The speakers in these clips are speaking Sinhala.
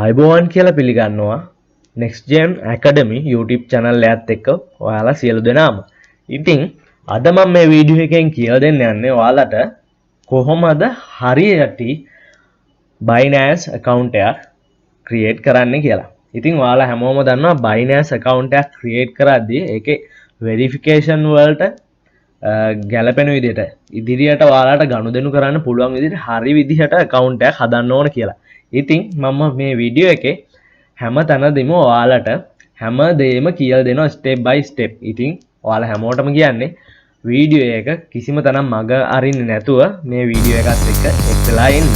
අයිබෝවන් කියලා පිළිගන්නවා NeXtGen Academy YouTube channel එකත් එක්ක ඔයාලා සියලු දෙනාම. ඉතින් අද මම මේ වීඩියෝ එකෙන් කියලා දෙන්න යන්නේ ඔයාලට කොහොමද හරියට Binance account එකක් create කරන්න කියලා. ඉතින් ඔයාලා හැමෝම දන්නවා Binance account එකක් create කරද්දී ඒකේ verification වලට ගැලපෙන විදිහට ඉදිරියට ඔයාලට ගනුදෙනු කරන්න පුළුවන් විදිහට හරි විදිහට account එකක් හදන්න ඕන කියලා. ඉතින් මම මේ වීඩියෝ එකේ හැම තැනදීම ඔයාලට හැම දෙයක්ම කියලා දෙනවා step by step. ඉතින් ඔයාලා හැමෝටම කියන්නේ වීඩියෝ එක කිසිම තැනක් මග අරින්නේ නැතුව මේ වීඩියෝ එකත් එක්ක එක්කලා ඉන්න.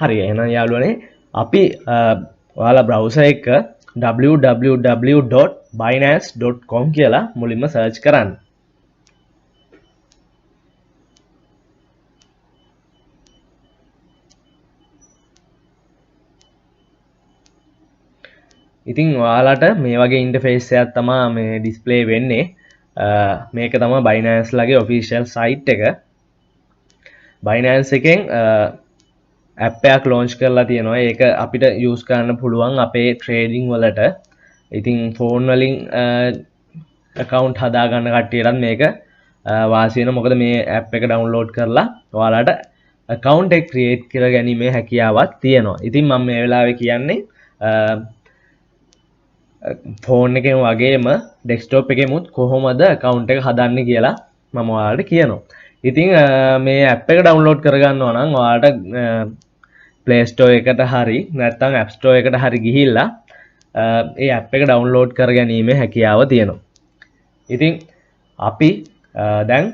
හරි එහෙනම් යාළුවනේ අපි ඔයාලා browser එක www.binance.com කියලා මුලින්ම search කරන්න. ඉතින් ඔයාලට මේ වගේ ඉන්ටර්ෆේස් එකක් තමයි මේ ඩිස්ප්ලේ වෙන්නේ. මේක තමයි Binance ලගේ official site එක. Binance එකෙන් app එකක් launch කරලා තියෙනවා. ඒක අපිට use කරන්න පුළුවන් අපේ trading වලට. ඉතින් phone වලින් account හදා ගන්න කට්ටියටත් මේක වාසි වෙනවා. මොකද මේ app එක download කරලා ඔයාලට account එක create කර ගැනීමේ හැකියාවක් තියෙනවා. ඉතින් මම මේ වෙලාවේ කියන්නේ phone එකෙන් වගේම desktop එකෙමුත් කොහොමද account එක හදන්නේ කියලා මම ඔයාලට කියනවා. ඉතින් මේ app එක download කරගන්නවා නම් ඔයාලට Play Store එකට හරි නැත්නම් App Store එකට හරි ගිහිල්ලා ඒ app එක download කරගැනීමේ හැකියාව තියෙනවා. ඉතින් අපි දැන්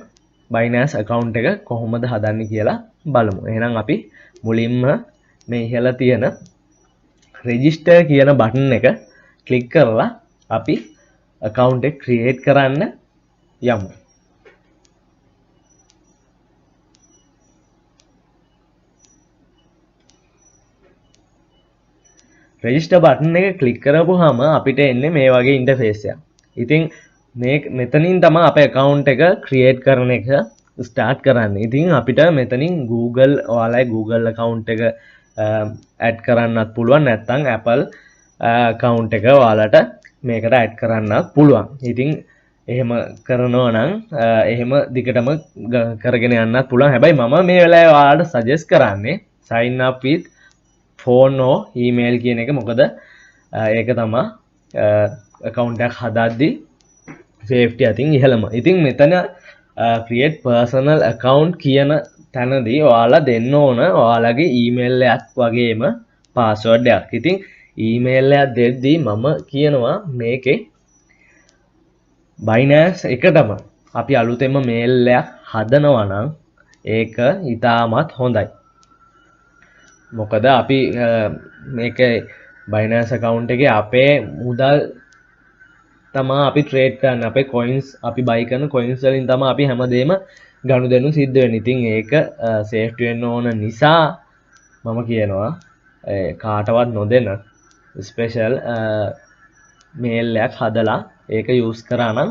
Binance account එක කොහොමද හදන්නේ කියලා බලමු. එහෙනම් අපි මුලින්ම මේ ඉහළ තියෙන register කියන button එක click කරලා අපි account එක create කරන්න යමු. register button එක click කරපුවාම අපිට එන්නේ මේ වගේ interface එකක්. ඉතින් මේ මෙතනින් තමයි අපේ account එක create කරන එක start කරන්නේ. ඉතින් අපිට මෙතනින් Google ඔයාලගේ Google account එක add කරන්නත් පුළුවන් නැත්නම් Apple account එක ඔයාලට මේකට add කරන්නත් පුළුවන්. ඉතින් එහෙම කරනවා නම් එහෙම දිගටම කරගෙන යන්නත් පුළුවන්. හැබැයි මම මේ වෙලාවේ ඔයාලට suggest කරන්නේ sign up with phone or email කියන එක. මොකද ඒක තමයි account එකක් හදද්දී safety අතින් ඉහළම. ඉතින් මෙතන create personal account කියන තැනදී ඔයාලා දෙන්න ඕන ඔයාලගේ email එකක් වගේම password එකක්. ඉතින් email එක දෙද්දී මම කියනවා මේකේ Binance එකටම අපි අලුතෙන්ම mail එකක් හදනවා නම් ඒක ඉතාමත් හොඳයි. මොකද අපි මේක Binance account එකේ අපේ මුදල් තමයි අපි trade කරන්නේ. අපේ coins අපි buy කරන coins වලින් තමයි අපි හැමදේම ගනුදෙනු සිද්ධ වෙන්නේ. ඉතින් ඒක safety වෙන්න ඕන නිසා මම කියනවා කාටවත් නොදෙන special mail එකක් හදලා ඒක use කරා නම්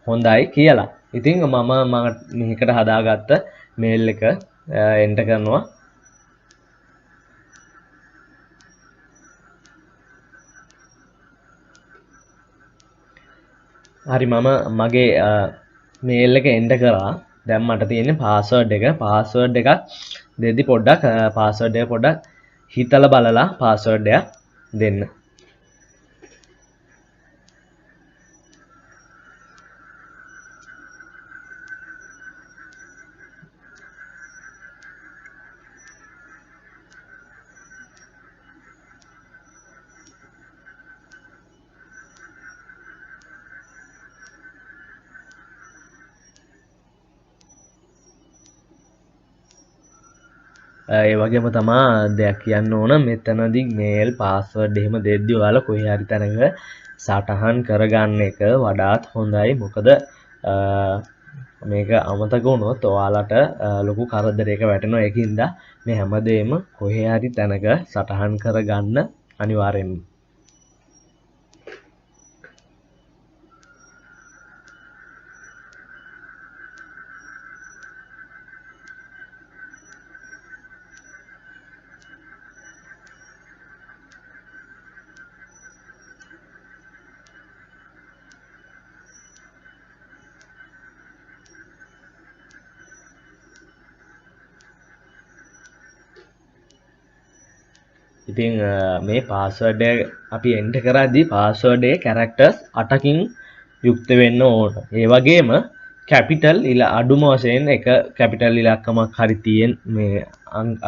හොඳයි කියලා. ඉතින් මම මේකට හදාගත්ත mail එක enter කරනවා. හරි මම මගේ mail එක enter කරා. දැන් මට තියෙන්නේ password එක. password එකක් දෙද්දි පොඩ්ඩක් password එක පොඩ්ඩක් හිතලා බලලා password එක දෙන්න. ඒ වගේම තමා දෙයක් කියන්න ඕන මෙතනදී මේල් පාස්වර්ඩ් එහෙම දෙද්දි ඔයාලා කොහේ හරි තැනක සටහන් කරගන්න එක වඩාත් හොඳයි. මොකද මේක අමතක වුණොත් ඔයාලට ලොකු කරදරයක වැටෙනවා. ඒකින්ද මේ හැමදේම කොහේ හරි තැනක සටහන් කරගන්න අනිවාර්යෙන්ම. ඉතින් මේ පාස්වර්ඩ් එක අපි එන්ටර් කරද්දී පාස්වර්ඩ් එකේ කැරක්ටර්ස් 8කින් යුක්ත වෙන්න ඕන. ඒ වගේම කැපිටල් අඩුම වශයෙන් එක කැපිටල් ඉලක්කමක් හරි තියෙන මේ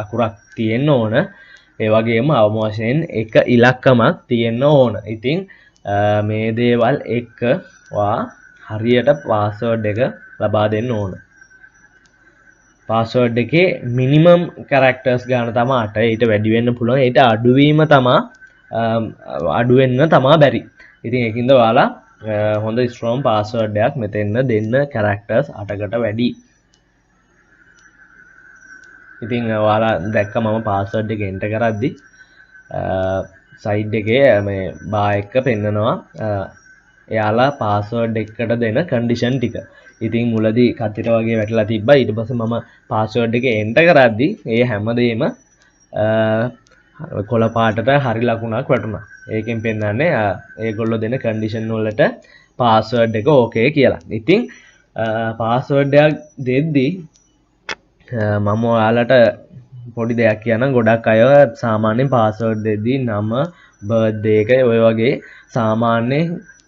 අකුරක් තියෙන්න ඕන. ඒ වගේම අවම වශයෙන් එක ඉලක්කමක් තියෙන්න ඕන. ඉතින් මේ දේවල් එක්ක හරියට පාස්වර්ඩ් එක ලබා දෙන්න ඕන. පාස්වර්ඩ් එකේ මිනිමම් කැරක්ටර්ස් ගාන තමයි 8. ඊට වැඩි වෙන්න පුළුවන්. ඊට අඩු වීම තමයි අඩු වෙන්න තමයි බැරි. ඉතින් ඒකින්ද ඔයාලා හොඳ ස්ට්‍රෝං පාස්වර්ඩ් එකක් මෙතෙන්න දෙන්න කැරක්ටර්ස් 8කට වැඩි. ඉතින් ඔයාලා දැක්ක මම පාස්වර්ඩ් එක එන්ටර් කරද්දි සයිඩ් එකේ මේ බා එක පෙන්නනවා එයාලා පාස්වර්ඩ් එකට දෙන කන්ඩිෂන් ටික. ඉතින් මුලදී කතිර වගේ වැටලා තිබ්බා. ඊට පස්සේ මම පාස්වර්ඩ් එක එන්ටර් කරද්දි ඒ හැමදේම කොළ පාටට හරි ලකුණක් වැටුණා. ඒකෙන් පෙන්නන්නේ ඒගොල්ලෝ දෙන කන්ඩිෂන් වලට පාස්වර්ඩ් එක ඕකේ කියලා. ඉතින් පාස්වර්ඩ් එකක් දෙද්දී මම ඔයාලට පොඩි දෙයක් කියන්නම්. ගොඩක් අය සාමාන්‍යයෙන් පාස්වර්ඩ් දෙද්දී නම, බර්ත්ඩේ එක ඔය වගේ සාමාන්‍ය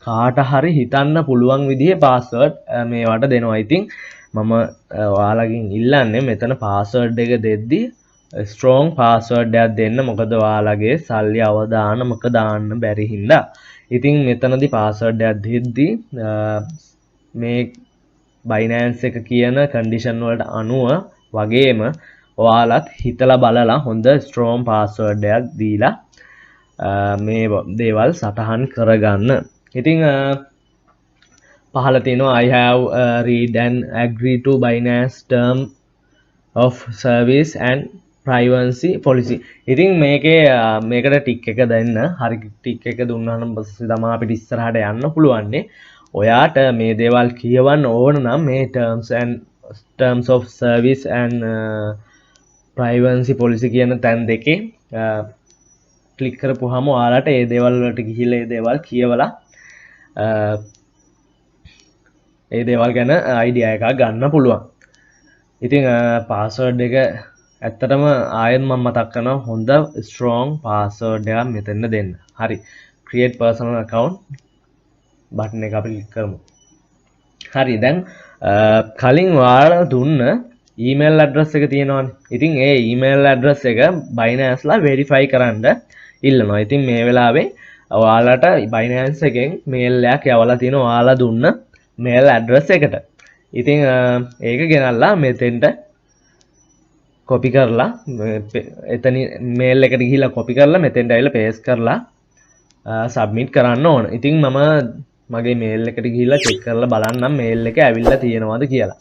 කාට හරි හිතන්න පුළුවන් විදිහේ පාස්වර්ඩ් මේවට දෙනවා. ඉතින් මම ඔයාලගෙන් ඉල්ලන්නේ මෙතන පාස්වර්ඩ් එක දෙද්දී ස්ට්‍රෝං පාස්වර්ඩ් එකක් දෙන්න. මොකද ඔයාලගේ සල්ලි අවදානමක දාන්න බැරි හින්දා. ඉතින් මෙතනදී පාස්වර්ඩ් එකක් දෙද්දී මේ Binance එක කියන කන්ඩිෂන් වලට අනුව වගේම ඔයාලත් හිතලා බලලා හොඳ ස්ට්‍රෝං පාස්වර්ඩ් එකක් දීලා මේ දේවල් සටහන් කරගන්න. ඉතින් පහළ තියෙනවා I have read and agree to Binance term of service and privacy policy. ඉතින් මේකට ටික් එක දෙන්න. හරි ටික් එක දුන්නාම පස්සේ තමයි අපිට ඉස්සරහට යන්න පුළුවන්නේ. ඔයාට මේ දේවල් කියවන්න ඕන නම් මේ terms of service and privacy policy කියන තැන් දෙකේ ක්ලික් කරපුවාම ඔයාලට මේ දේවල් වලට ගිහිල්ලා මේ දේවල් කියවලා ඒ දේවල් ගැන අයිඩියා එකක් ගන්න පුළුවන්. ඉතින් පාස්වර්ඩ් එක ඇත්තටම ආයෙත් මම මතක් කරනවා හොඳ ස්ට්‍රෝං පාස්වර්ඩ් එකක් මෙතන දෙන්න. හරි. create personal account බටන් එක අපි ක්ලික් කරමු. හරි. දැන් කලින් ඔයාලා දුන්න ඊමේල් ඇඩ්‍රස් එක තියෙනවානේ. ඉතින් ඒ ඊමේල් ඇඩ්‍රස් එක Binance ලා වෙරිෆයි කරන්න ඉල්ලනවා. ඉතින් මේ වෙලාවේ ඔයාලට Binance එකෙන් මේල් එකක් යවලා තියෙනවා ඔයාලා දුන්න මේල් ඇඩ්‍රස් එකට. ඉතින් ඒක ගෙනල්ලා මෙතෙන්ට කොපි කරලා එතන මේල් එකට ගිහිල්ලා කොපි කරලා මෙතෙන්ට ඇවිල්ලා පේස්ට් කරලා සබ්මිට් කරන්න ඕන. ඉතින් මම මගේ මේල් එකට ගිහිල්ලා චෙක් කරලා බලන්නම් මේල් එක ඇවිල්ලා තියෙනවද කියලා.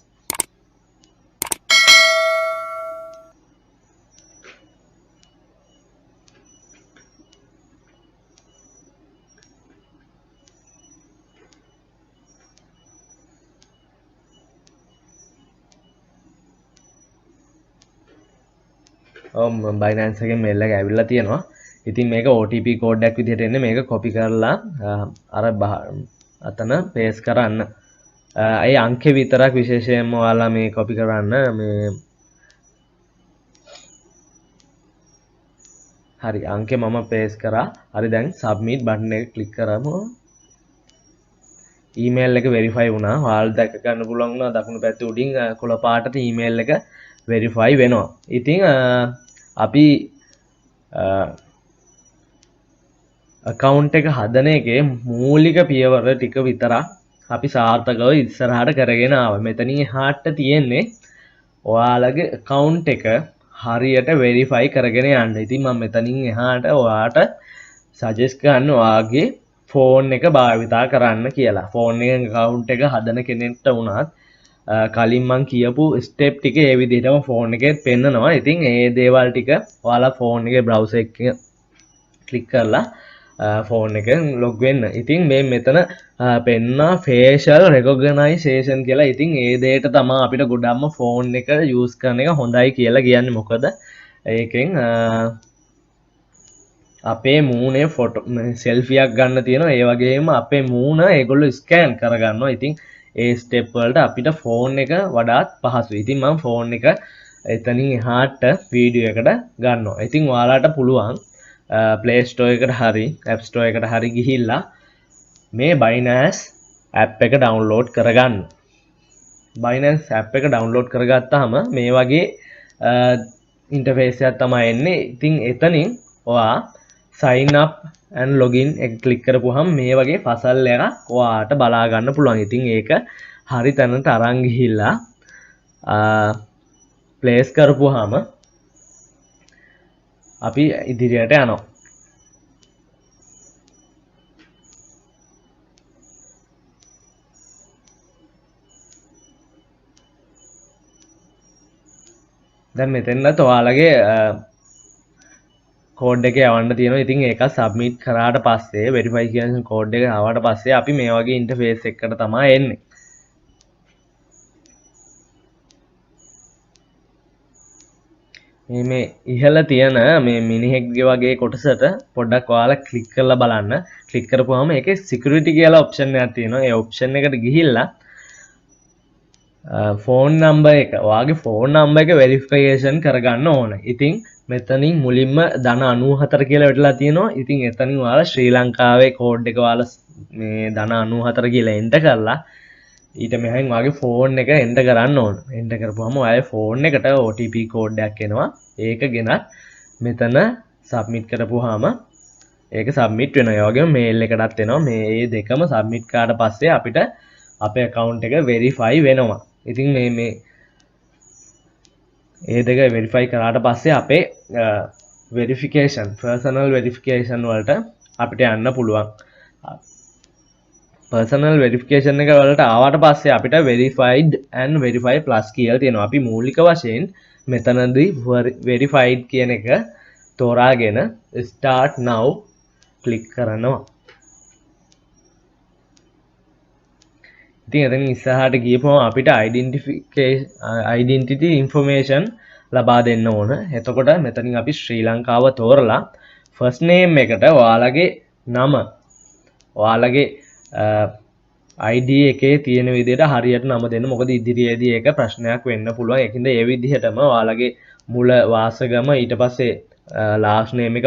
Binance එකෙන් මේල් එක ඇවිල්ලා තියෙනවා. ඉතින් මේක OTP කෝඩ් එකක් විදිහට එන්නේ. මේක කොපි කරලා අර අතන පේස්ට් කරන්න. ඒ අංකේ විතරක් විශේෂයෙන්ම ඔයාලා මේ කොපි කරන්න මේ හරි අංකේ මම පේස්ට් කරා. හරි දැන් සබ්මිට් බටන් එක ක්ලික් කරමු. ඊමේල් එක වෙරිෆයි වුණා. ඔයාලා දැක ගන්න පුළුවන් වුණා දකුණු පැත්තේ උඩින් කොළ පාටට ඊමේල් එක වෙරිෆයි වෙනවා. ඉතින් අපි account එක හදන එකේ මූලික පියවර ටික විතරක් අපි සාර්ථකව ඉස්සරහට කරගෙන ආවා. මෙතනින් එහාට තියෙන්නේ ඔයාලගේ account එක හරියට වෙරිෆයි කරගෙන යන්න. ඉතින් මම මෙතනින් එහාට ඔයාට සජෙස්ට් කරන්න ඔයාගේ ෆෝන් එක භාවිතා කරන්න කියලා. ෆෝන් එකෙන් account එක හදන කෙනෙක්ට වුණත් කලින් මං කියපු ස්ටෙප් ටික ඒ විදිහටම ෆෝන් එකේ පෙන්නනවා. ඉතින් ඒ දේවල් ටික ඔයාලා ෆෝන් එකේ බ්‍රවුසර් එක ක්ලික් කරලා ෆෝන් එකෙන් ලොග් වෙන්න. ඉතින් මේ මෙතන පෙන්නා facial recognition කියලා. ඉතින් ඒ දෙයට තමයි අපිට ගොඩක්ම ෆෝන් එක යූස් කරන එක හොඳයි කියලා කියන්නේ. මොකද ඒකෙන් අපේ මූණේ ෆොටෝ සෙල්ෆියක් ගන්න තියෙනවා. ඒ වගේම අපේ මූණ ඒගොල්ලෝ ස්කෑන් කරගන්නවා. ඉතින් ඒ ස්ටෙප් වලට අපිට ෆෝන් එක වඩාත් පහසුයි. ඉතින් මම ෆෝන් එක එතනින් එහාට වීඩියෝ එකට ගන්නවා. ඉතින් ඔයාලට පුළුවන් Play Store එකට හරි App Store එකට හරි ගිහිල්ලා මේ Binance app එක download කරගන්න. Binance app එක download කරගත්තාම මේ වගේ interface එකක් තමයි එන්නේ. ඉතින් එතනින් ඔයා sign up and login එක click කරපුවහම මේ වගේ ෆසල් එකක් ඔයාට බලා ගන්න පුළුවන්. ඉතින් ඒක හරි තැනට අරන් ගිහිල්ලා place කරපුවහම අපි ඉදිරියට යනවා. දැන් මෙතෙන්වත් ඔයාලගේ කෝඩ් එක යවන්න තියෙනවා. ඉතින් ඒක සබ්මිට් කරාට පස්සේ වෙරිෆිකේෂන් කෝඩ් එක ආවට පස්සේ අපි මේ වගේ ඉන්ටර්ෆේස් එකකට තමයි එන්නේ. මේ ඉහළ තියෙන මේ මිනිහෙක්ගේ වගේ කොටසට පොඩ්ඩක් ඔයාලා ක්ලික් කරලා බලන්න. ක්ලික් කරපුවාම ඒකේ සිකියුරිටි කියලා ඔප්ෂන් එකක් තියෙනවා. ඒ ඔප්ෂන් එකට ගිහිල්ලා ෆෝන් නම්බර් එක ඔයාගේ ෆෝන් නම්බර් එක වෙරිෆිකේෂන් කරගන්න ඕන. ඉතින් මෙතනින් මුලින්ම ධන 94 කියලා වැටලා තියෙනවා. ඉතින් එතනින් ඔයාලා ශ්‍රී ලංකාවේ කෝඩ් එක ඔයාලා මේ ධන 94 කියලා එන්ටර් කරලා ඊට මෙහෙන් ඔයාගේ ෆෝන් එක එන්ටර් කරන්න ඕන. එන්ටර් කරපුවම ඔයාගේ ෆෝන් එකට OTP කෝඩ් එකක් එනවා. ඒක ගෙනත් මෙතන සබ්මිට් කරපුවාම ඒක සබ්මිට් වෙනවා. ඒ වගේම මේල් එකටත් එනවා. මේ දෙකම සබ්මිට් කරාට පස්සේ අපිට අපේ account එක verify වෙනවා. ඉතින් මේ ඒ දෙක verify කරාට පස්සේ අපේ verification personal verification වලට අපිට යන්න පුළුවන්. personal verification එක වලට ආවට පස්සේ අපිට verified and verify plus කියලා තියෙනවා. අපි මූලික වශයෙන් මෙතනදී verified කියන එක තෝරාගෙන start now click කරනවා. ඉතින් එතන ඉස්සරහට ගියපුවම අපිට identity information ලබා දෙන්න ඕන. එතකොට මෙතනින් අපි ශ්‍රී ලංකාව තෝරලා first name එකට ඔයාලගේ නම ඔයාලගේ ID එකේ තියෙන විදිහට හරියට නම දෙන්න. මොකද ඉදිරියේදී ඒක ප්‍රශ්නයක් වෙන්න පුළුවන්. ඒකින්ද ඒ විදිහටම ඔයාලගේ මුල වාසගම ඊට පස්සේ last name එක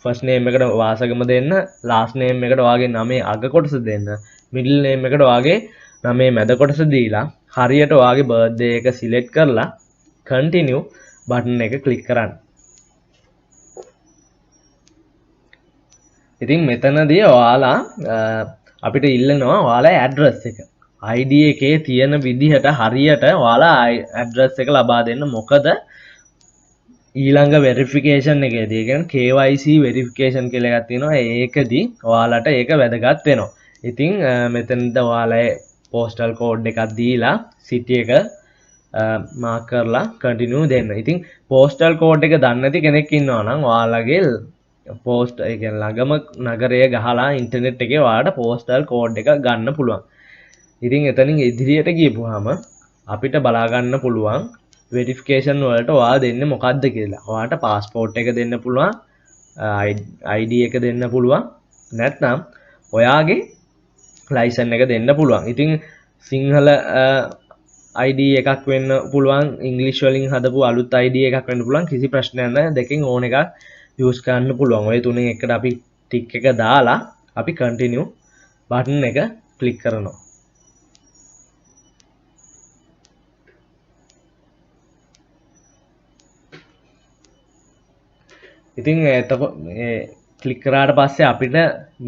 first name එකට වාසගම දෙන්න, last name එකට ඔයාගේ නමේ අග කොටස දෙන්න, middle name එකට ඔයාගේ නමේ මැද කොටස දීලා හරියට ඔයාගේ birthday එක select කරලා continue button එක click කරන්න. ඉතින් මෙතනදී ඔයාලා අපිට ඉල්ලනවා ඔයාලා address එක ID එකේ තියෙන විදිහට හරියට ඔයාලා address එක ලබා දෙන්න. මොකද ඊළඟ verification එකේදී කියන්නේ KYC verification කියලා එකක් තියෙනවා. ඒකදී ඔයාලට ඒක වැදගත් වෙනවා. ඉතින් මෙතනද ඔයාලා postal code එකක් දීලා city එක mark කරලා continue දෙන්න. ඉතින් postal code එක දන්නේ නැති කෙනෙක් ඉන්නවා නම් ඔයාලගේ post ඒ කියන්නේ ළඟම නගරය ගහලා ඉන්ටර්නෙට් එකේ ඔයාලට postal code එක ගන්න පුළුවන්. ඉතින් එතනින් ඉදිරියට ගියපුවාම අපිට බලා ගන්න පුළුවන් verification වලට ඔයා දෙන්නේ මොකක්ද කියලා. ඔයාට passport එක දෙන්න පුළුවන්, ID එක දෙන්න පුළුවන්, නැත්නම් ඔයාගේ license එක දෙන්න පුළුවන්. ඉතින් සිංහල ID එකක් වෙන්න පුළුවන්, English වලින් හදපු අලුත් ID එකක් වෙන්න පුළුවන්. කිසි ප්‍රශ්නයක් නැහැ. දෙකෙන් ඕන එකක් use කරන්න පුළුවන්. ඔය තුනෙන් එකට අපි tick එක දාලා අපි continue button එක click කරනවා. ඉතින් එතකොට ක්ලික් කරාට පස්සේ අපිට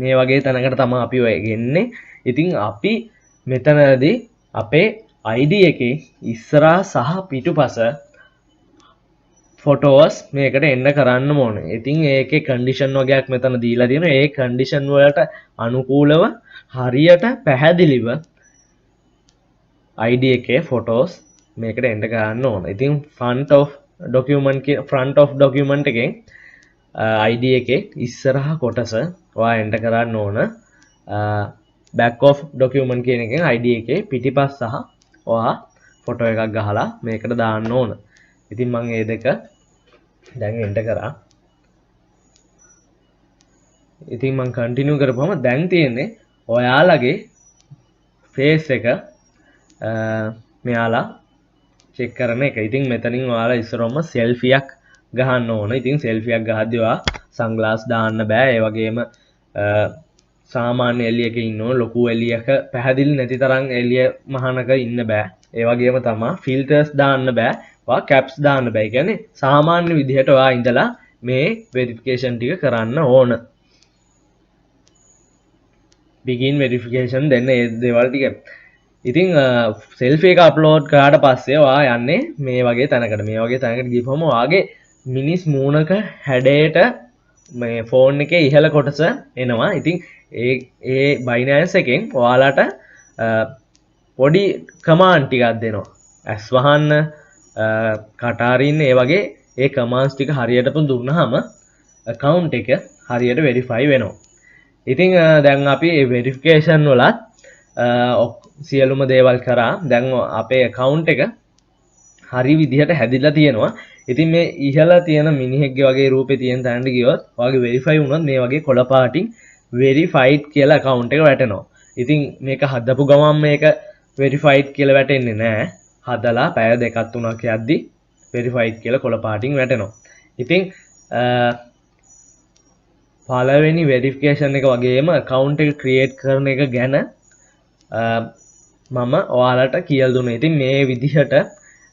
මේ වගේ තැනකට තමයි අපි ඔය ගෙන්නේ. ඉතින් අපි මෙතනදී අපේ ID එකේ ඉස්සරහා සහ පිටුපස ෆොටෝස් මේකට එන්න කරන්න ඕනේ. ඉතින් ඒකේ කන්ඩිෂන් වගේක් මෙතන දීලා තියෙනවා. ඒ කන්ඩිෂන් වලට අනුකූලව හරියට පැහැදිලිව ID එකේ ෆොටෝස් මේකට එන්න කරන්න ඕන. ඉතින් front of document එකෙන් ID එකේ ඉස්සරහා කොටස ඔයා එන්ටර් කරන්න ඕන. back of document කියන එකෙන් ID එකේ පිටිපස්ස සහ ඔයා ෆොටෝ එකක් ගහලා මේකට දාන්න ඕන. ඉතින් මම මේ දෙක දැන් එන්ටර් කරා. ඉතින් මම කන්ටිනියු කරපුවම දැන් තියෙන්නේ ඔයාලගේ ෆේස් එක මෙයාලා චෙක් කරන එක. ඉතින් මෙතනින් ඔයාලා ඉස්සරොම සෙල්ෆියක් ගහන්න ඕන. ඉතින් සෙල්ෆියක් ගහද්දී ඔයා සන්ග්ලාස් දාන්න බෑ. ඒ වගේම සාමාන්‍ය එළියක ඉන්නෝ ලොකු එළියක පැහැදිලි නැති තරම් එළිය මහනක ඉන්න බෑ. ඒ වගේම තමයි ෆිල්ටර්ස් දාන්න බෑ. වා කැප්ස් දාන්න බෑ. කියන්නේ සාමාන්‍ය විදිහට ඔයා ඉඳලා මේ වෙරිෆිකේෂන් ටික කරන්න ඕන. begin verification දෙන්න ඒ දේවල් ටික. ඉතින් සෙල්ෆි එක අප්ලෝඩ් කරාට පස්සේ ඔයා යන්නේ මේ වගේ තැනකට. මේ වගේ තැනකට ගිහම ඔයාගේ මිනිස් මූණක හැඩයට මේ ෆෝන් එකේ ඉහළ කොටස එනවා. ඉතින් ඒ Binance එකෙන් ඔයාලට පොඩි කමාන්ඩ් ටිකක් දෙනවා. ඇස් වහන්න, කට අරින්න, ඒ වගේ ඒ කමාන්ඩ්ස් ටික හරියටම දුන්නාම account එක හරියට verify වෙනවා. ඉතින් දැන් අපි මේ verification වලත් සියලුම දේවල් කරා. දැන් අපේ account එක හරි විදිහට හැදිලා තියෙනවා. ඉතින් මේ ඉහළ තියෙන මිනිහෙක්ගේ වගේ රූපේ තියෙන තැනට ගියොත් ඔයාගේ verify වුණොත් මේ වගේ කොළ පාටින් verified කියලා account එක වැටෙනවා. ඉතින් මේක හදපු ගමන් මේක verified කියලා වැටෙන්නේ නැහැ. හදලා පැය දෙකක් තුනක් යද්දි verified කියලා කොළ පාටින් වැටෙනවා. ඉතින් පළවෙනි verification එක වගේම account එක create කරන එක ගැන මම ඔයාලට කියලා දුන්නා. ඉතින් මේ විදිහට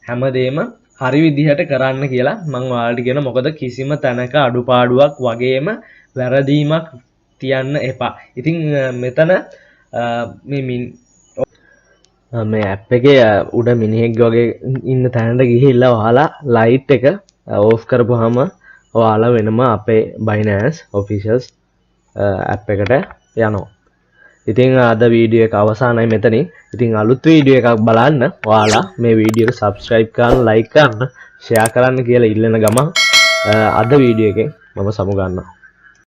හැමදේම හරි විදිහට කරන්න කියලා මම ඔයාලට කියන. මොකද කිසිම තැනක අඩුපාඩුවක් වගේම වැරදීමක් තියන්න එපා. ඉතින් මෙතන මේ ඇප් එකේ උඩ මිනිහෙක් වගේ ඉන්න තැනට ගිහිල්ලා ඔයාලා ලයිට් එක ඕෆ් කරපුවාම ඔයාලා වෙනම අපේ Binance officials ඇප් එකට යනවා. ඉතින් අද වීඩියෝ එක අවසానයි මෙතනින්. ඉතින් අලුත් වීඩියෝ එකක් බලන්න ඔයාලා මේ වීඩියෝ එක subscribe කරන්න, like කරන්න, share කරන්න කියලා ඉල්ලන ගමන් අද වීඩියෝ එකෙන් මම සමු ගන්නවා.